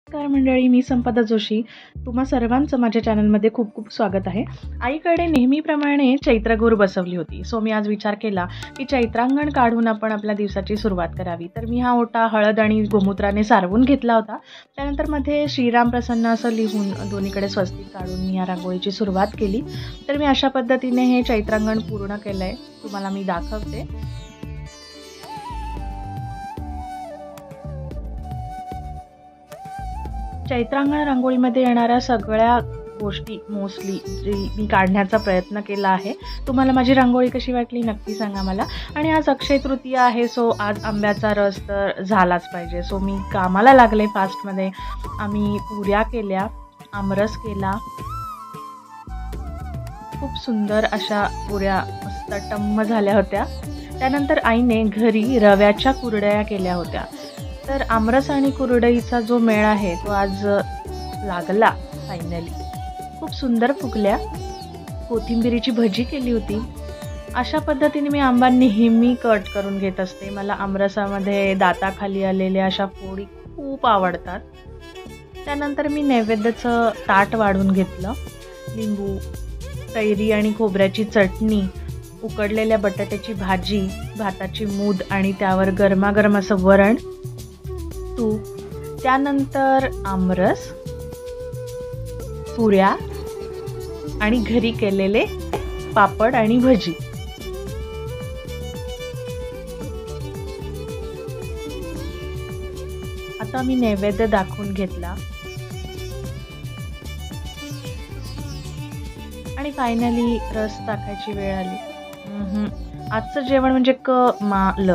नमस्कार मंडळी, मी संपदा जोशी. तुम्हा सर्वांचं माझ्या चॅनलमध्ये खूप खूप स्वागत आहे. आईकडे नेहमीप्रमाणे चैत्रगौर बसवली होती. सो मी आज विचार केला की चैत्रांगण काढून आपण आपल्या दिवसाची सुरुवात करावी. तर मी हा ओटा हळद आणि गोमूत्राने सारवून घेतला होता. त्यानंतर मध्ये श्रीराम प्रसन्न असं लिहून दोन्हीकडे स्वस्तिक काढून मी या रांगोळीची सुरुवात केली. तर मी अशा पद्धतीने हे चैत्रांगण पूर्ण केलं आहे. तुम्हाला मी दाखवते. चैत्रांगण रांगोळीमध्ये येणाऱ्या सगळ्या गोष्टी मोस्टली जी मी काढण्याचा प्रयत्न केला आहे. तुम्हाला माझी रांगोळी कशी वाटली नक्की सांगा मला. आणि आज अक्षय तृतीया आहे, सो आज आंब्याचा रस तर झालाच पाहिजे. सो मी कामाला लागले फास्टमध्ये. आम्ही पुऱ्या केल्या, आमरस केला. खूप सुंदर अशा पुऱ्या मस्त टम्म झाल्या होत्या. त्यानंतर आईने घरी रव्याच्या कुरडया केल्या होत्या. तर आमरस आणि कुरडईचा जो मेळ आहे तो आज लागला फायनली. खूप सुंदर फुगल्या. कोथिंबिरीची भजी केली होती. अशा पद्धतीने मी आंबा नेहमी कट करून घेत असते. मला आमरसामध्ये दाताखाली आलेल्या अशा फोडी खूप आवडतात. त्यानंतर मी नैवेद्याचं ताट वाढून घेतलं. लिंबू, कैरी आणि खोबऱ्याची चटणी, उकडलेल्या बटाट्याची भाजी, भाताची मूद आणि त्यावर गरमागरम असं वरण, तूप, त्यानंतर आमरस, पुऱ्या आणि घरी केलेले पापड आणि भजी. आता मी नैवेद्य दाखवून घेतला आणि फायनली रस टाकायची वेळ आली. आजचं जेवण म्हणजे कमाल.